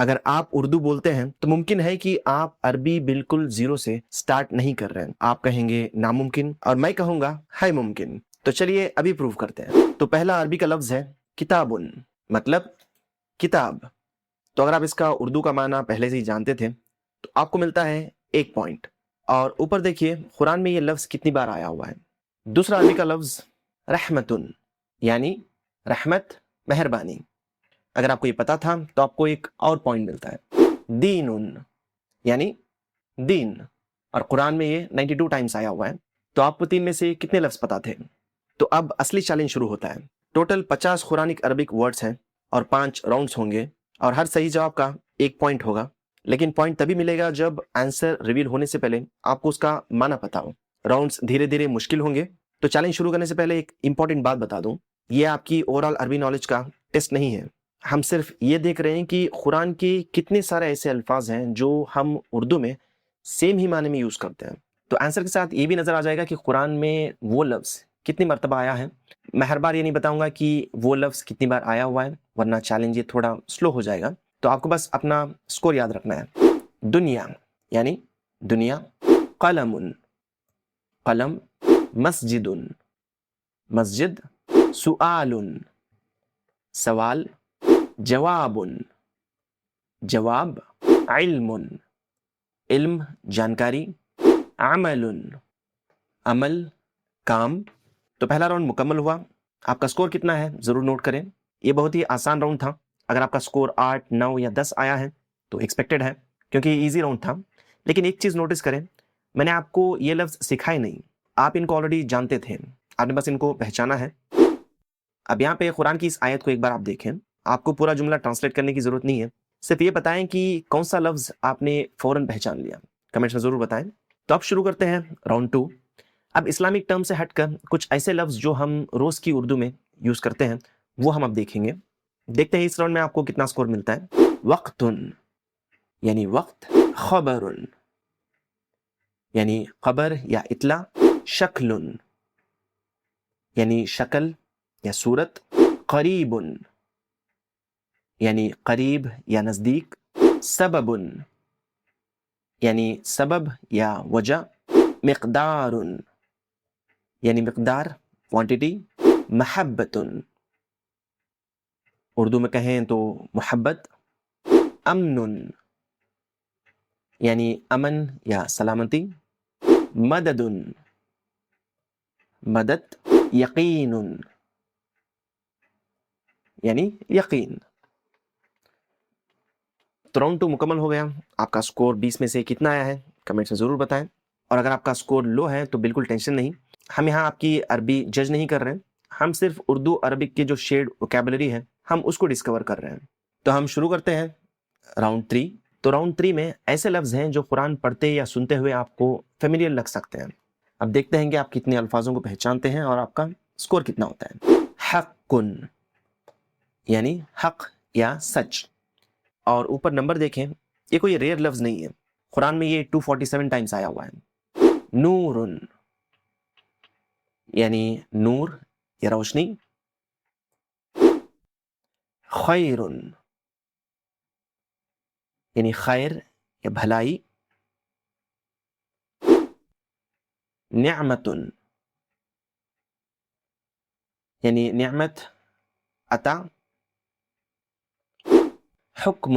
اگر آپ اردو بولتے ہیں تو ممکن ہے کہ آپ عربی بالکل زیرو سے سٹارٹ نہیں کر رہے ہیں. آپ کہیں گے ناممکن اور میں کہوں گا ہے ممکن. تو چلیے ابھی پروف کرتے ہیں. تو پہلا عربی کا لفظ ہے کتابن، مطلب کتاب. تو اگر آپ اس کا اردو کا معنی پہلے سے ہی جانتے تھے تو آپ کو ملتا ہے 1 پوائنٹ. اور اوپر دیکھیے قرآن میں یہ لفظ کتنی بار آیا ہوا ہے. دوسرا عربی کا لفظ رحمتن، یعنی رحمت، مہربانی. اگر آپ کو یہ پتا تھا تو آپ کو ایک اور پوائنٹ ملتا ہے. دینن، یعنی دین، اور قرآن میں یہ 92 ٹائمز آیا ہوا ہے. تو آپ کو 3 میں سے کتنے لفظ پتا تھے؟ تو اب اصلی چیلنج شروع ہوتا ہے. ٹوٹل 50 قرآنک عربک ورڈز ہیں اور 5 راؤنڈز ہوں گے اور ہر صحیح جواب کا 1 پوائنٹ ہوگا. لیکن پوائنٹ تبھی ملے گا جب آنسر ریویل ہونے سے پہلے آپ کو اس کا معنی پتا ہو. راؤنڈز دھیرے دھیرے مشکل ہوں گے. تو چیلنج شروع کرنے سے پہلے ایک امپورٹنٹ بات بتا دوں، یہ آپ کی اوور آل عربی نالج کا ٹیسٹ نہیں ہے. ہم صرف یہ دیکھ رہے ہیں کہ قرآن کے کتنے سارے ایسے الفاظ ہیں جو ہم اردو میں سیم ہی معنی میں یوز کرتے ہیں. تو آنسر کے ساتھ یہ بھی نظر آ جائے گا کہ قرآن میں وہ لفظ کتنی مرتبہ آیا ہے. میں ہر بار یہ نہیں بتاؤں گا کہ وہ لفظ کتنی بار آیا ہوا ہے، ورنہ چیلنج یہ تھوڑا سلو ہو جائے گا. تو آپ کو بس اپنا سکور یاد رکھنا ہے. دنیا یعنی دنیا، قلم، قلم، مسجد، مسجد، سؤال، سوال، جواب، جواب، علم، علم، جانکاری، عمل، عمل، کام. تو پہلا راؤنڈ مکمل ہوا. آپ کا سکور کتنا ہے ضرور نوٹ کریں. یہ بہت ہی آسان راؤنڈ تھا. اگر آپ کا سکور 8، 9 یا 10 آیا ہے تو ایکسپیکٹڈ ہے کیونکہ یہ ایزی راؤنڈ تھا. لیکن ایک چیز نوٹس کریں، میں نے آپ کو یہ لفظ سکھائے نہیں، آپ ان کو آلریڈی جانتے تھے، آپ نے بس ان کو پہچانا ہے. اب یہاں پہ قرآن کی اس آیت کو ایک بار آپ دیکھیں. آپ کو پورا جملہ ٹرانسلیٹ کرنے کی ضرورت نہیں ہے، صرف یہ بتائیں کہ کون سا لفظ آپ نے فوراً پہچان لیا. کمنٹس میں ضرور بتائیں. تو اب شروع کرتے ہیں راؤنڈ 2. اب اسلامک ٹرم سے ہٹ کر کچھ ایسے لفظ جو ہم روز کی اردو میں یوز کرتے ہیں وہ ہم اب دیکھیں گے. دیکھتے ہیں اس راؤنڈ میں آپ کو کتنا سکور ملتا ہے. وقتن یعنی وقت، خبر یعنی خبر یا اطلاع، شکل یعنی شکل یا صورت، قریب یعنی قریب یا نزدیک، سبب یعنی سبب یا وجہ، مقدار یعنی مقدار، کوانٹٹی، محبت اردو میں کہیں تو محبت، امن یعنی امن یا سلامتی، مدد، مدد، یقین یعنی یقین. تو راؤنڈ 2 مکمل ہو گیا. آپ کا سکور 20 میں سے کتنا آیا ہے کمنٹ میں ضرور بتائیں. اور اگر آپ کا سکور لو ہے تو بالکل ٹینشن نہیں، ہم یہاں آپ کی عربی جج نہیں کر رہے ہیں، ہم صرف اردو عربک کی جو شیڈ ووکیبلری ہے ہم اس کو ڈسکور کر رہے ہیں. تو ہم شروع کرتے ہیں راؤنڈ 3. تو راؤنڈ 3 میں ایسے لفظ ہیں جو قرآن پڑھتے یا سنتے ہوئے آپ کو فیملیئر لگ سکتے ہیں. اب دیکھتے ہیں کہ آپ کتنے الفاظوں کو پہچانتے ہیں اور آپ کا سکور کتنا ہوتا ہے. حق یعنی حق یا سچ. اور اوپر نمبر دیکھیں، یہ کوئی ریئر لفظ نہیں ہے، قرآن میں یہ 247 ٹائمز آیا ہوا ہے. نور یعنی نور یا روشنی، خیر یعنی خیر یا بھلائی، نعمت یعنی نعمت، عطا، حکم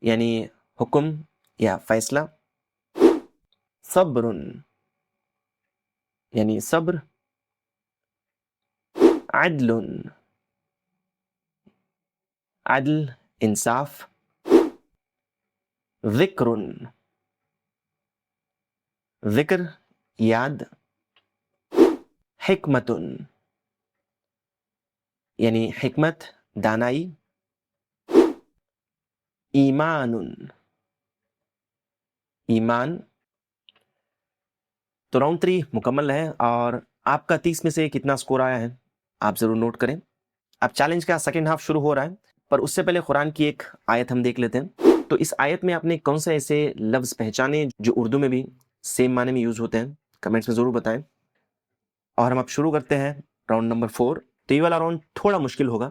یعنی حکم یا فیصلہ، صبر یعنی صبر، عدل عدل، انصاف، ذکر ذکر، یاد، حکمت یعنی حکمت، دانائی، ایمان ایمان. تو راؤنڈ 3 مکمل ہے اور آپ کا 30 میں سے کتنا سکور آیا ہے آپ ضرور نوٹ کریں. اب چیلنج کا سیکنڈ ہاف شروع ہو رہا ہے، پر اس سے پہلے قرآن کی ایک آیت ہم دیکھ لیتے ہیں. تو اس آیت میں آپ نے کون سے ایسے لفظ پہچانے جو اردو میں بھی سیم معنی میں یوز ہوتے ہیں کمنٹس میں ضرور بتائیں. اور ہم اب شروع کرتے ہیں راؤنڈ نمبر 4. تو یہ والا راؤنڈ تھوڑا مشکل ہوگا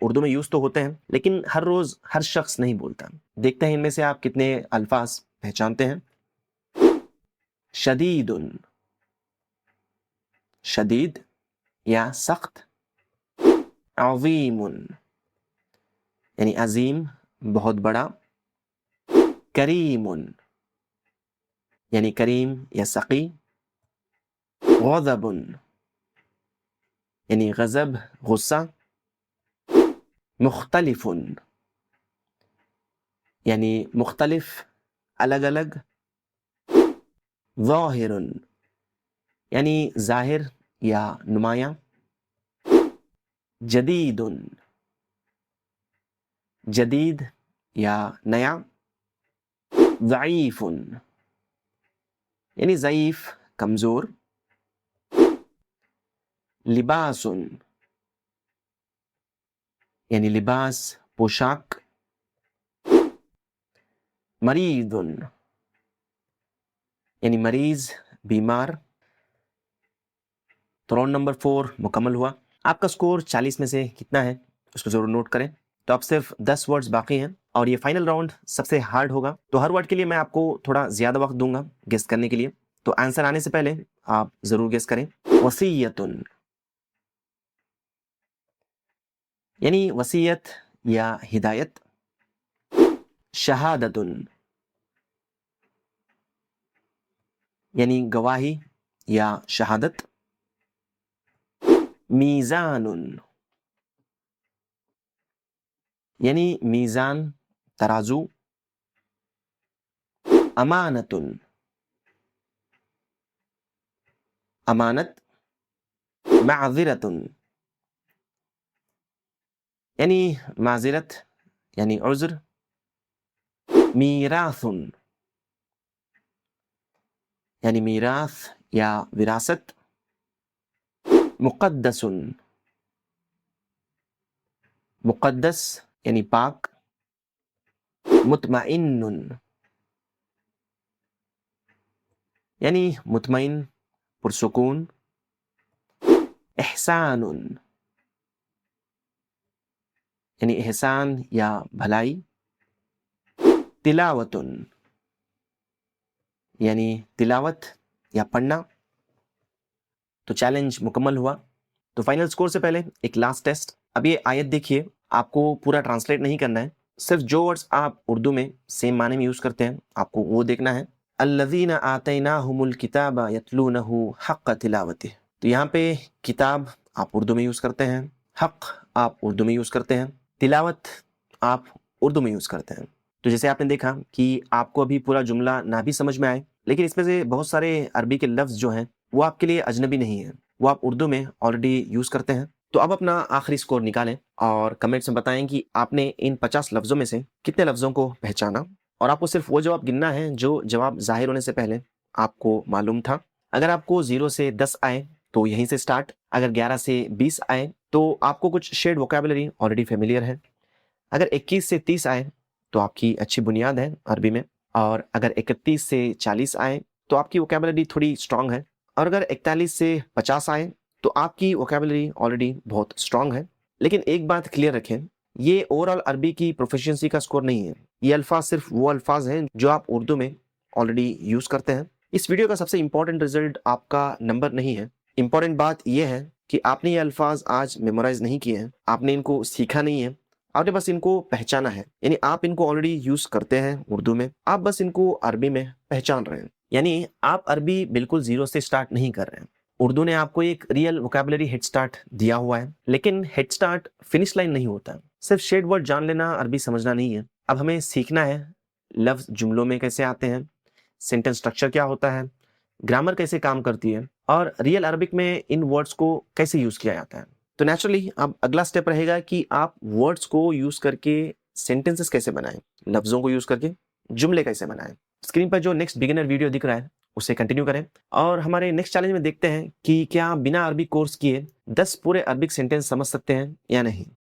اردو میں یوز تو ہوتے ہیں لیکن ہر روز ہر شخص نہیں بولتا. دیکھتے ہیں ان میں سے آپ کتنے الفاظ پہچانتے ہیں. شدید، شدید یا سخت. عظیم یعنی عظیم، بہت بڑا. کریم یعنی کریم یا سخی. غضب یعنی غضب، غصہ. مختلف یعنی مختلف، الگ الگ. ظاہر یعنی ظاہر یا نمایاں. جدید، جدید یا نیا. ضعیف یعنی ضعیف، کمزور. لباس یعنی لباس، پوشاک. مریض یعنی مریض، بیمار. تو راؤنڈ نمبر 4 مکمل ہوا. آپ کا سکور 40 میں سے کتنا ہے اس کو ضرور نوٹ کریں. تو اب صرف 10 ورڈز باقی ہیں اور یہ فائنل راؤنڈ سب سے ہارڈ ہوگا. تو ہر ورڈ کے لیے میں آپ کو تھوڑا زیادہ وقت دوں گا گیس کرنے کے لیے. تو آنسر آنے سے پہلے آپ ضرور گیس کریں. وصیت یعنی وصیت یا ہدایت. شہادت یعنی گواہی یا شہادت. میزان یعنی میزان، ترازو. امانت، امانت. معذرت یعنی معذرت یعنی عذر. میراث یعنی میراث یا وراثت. مقدس، مقدس یعنی پاک. مطمئن یعنی مطمئن، پرسکون. احسان یعنی احسان یا بھلائی. تلاوت یعنی تلاوت یا پڑھنا. تو چیلنج مکمل ہوا. تو فائنل سکور سے پہلے ایک لاسٹ ٹیسٹ. اب یہ آیت دیکھیے، آپ کو پورا ٹرانسلیٹ نہیں کرنا ہے، صرف جو ورڈز آپ اردو میں سیم معنی میں یوز کرتے ہیں آپ کو وہ دیکھنا ہے. الذین آتیناہم الکتاب یتلونہ حق تلاوتہ. تو یہاں پہ کتاب آپ اردو میں یوز کرتے ہیں، حق آپ اردو میں یوز کرتے ہیں، تلاوت آپ اردو میں یوز کرتے ہیں. تو جیسے آپ نے دیکھا کہ آپ کو ابھی پورا جملہ نہ بھی سمجھ میں آئے لیکن اس میں سے بہت سارے عربی کے لفظ جو ہیں وہ آپ کے لیے اجنبی نہیں ہیں، وہ آپ اردو میں آلریڈی یوز کرتے ہیں. تو اب اپنا آخری سکور نکالیں اور کمنٹس میں بتائیں کہ آپ نے ان 50 لفظوں میں سے کتنے لفظوں کو پہچانا. اور آپ کو صرف وہ جواب گننا ہے جو جواب ظاہر ہونے سے پہلے آپ کو معلوم تھا. اگر آپ کو 0 سے 10 آئے تو یہیں سے سٹارٹ. اگر 11 سے 20 آئے تو آپ کو کچھ شیڈ ووکیبلری آلریڈی فیملیئر ہے. اگر 21 سے 30 آئے تو آپ کی اچھی بنیاد ہے عربی میں. اور اگر 31 سے 40 آئے تو آپ کی ووکیبلری تھوڑی اسٹرانگ ہے. اور اگر 41 سے 50 آئے تو آپ کی ووکیبلری آلریڈی بہت اسٹرانگ ہے. لیکن ایک بات کلیئر رکھیں، یہ اوور آل عربی کی پروفیشنسی کا سکور نہیں ہے. یہ الفاظ صرف وہ الفاظ ہیں جو آپ اردو میں آلریڈی یوز کرتے ہیں. اس ویڈیو کا سب سے امپورٹنٹ رزلٹ آپ کا نمبر نہیں ہے. امپورٹنٹ بات یہ ہے کہ آپ نے یہ الفاظ آج میمورائز نہیں کیے ہیں، آپ نے ان کو سیکھا نہیں ہے، آپ نے بس ان کو پہچانا ہے. یعنی آپ ان کو آلریڈی یوز کرتے ہیں اردو میں، آپ بس ان کو عربی میں پہچان رہے ہیں. یعنی آپ عربی بالکل 0 سے سٹارٹ نہیں کر رہے ہیں. اردو نے آپ کو ایک ریئل ووکیبلری ہیڈ سٹارٹ دیا ہوا ہے، لیکن ہیڈ سٹارٹ فنش لائن نہیں ہوتا. صرف شیڈ ورڈ جان لینا عربی سمجھنا نہیں ہے. اب ہمیں سیکھنا ہے لفظ جملوں میں کیسے آتے ہیں، سینٹنس سٹرکچر کیا ہوتا ہے، گرامر کیسے کام کرتی ہے، اور ریئل عربک میں ان ورڈز کو کیسے یوز کیا جاتا ہے. تو نیچرلی اب اگلا سٹیپ رہے گا کہ آپ ورڈز کو یوز کر کے سینٹنسز کیسے بنائیں، لفظوں کو یوز کر کے جملے کیسے بنائیں. اسکرین پر جو نیکسٹ بگنر ویڈیو دکھ رہا ہے اسے کنٹینیو کریں اور ہمارے نیکسٹ چیلنج میں دیکھتے ہیں کہ کیا بنا عربی کورس کیے 10 پورے عربک سینٹنس سمجھ سکتے ہیں یا نہیں.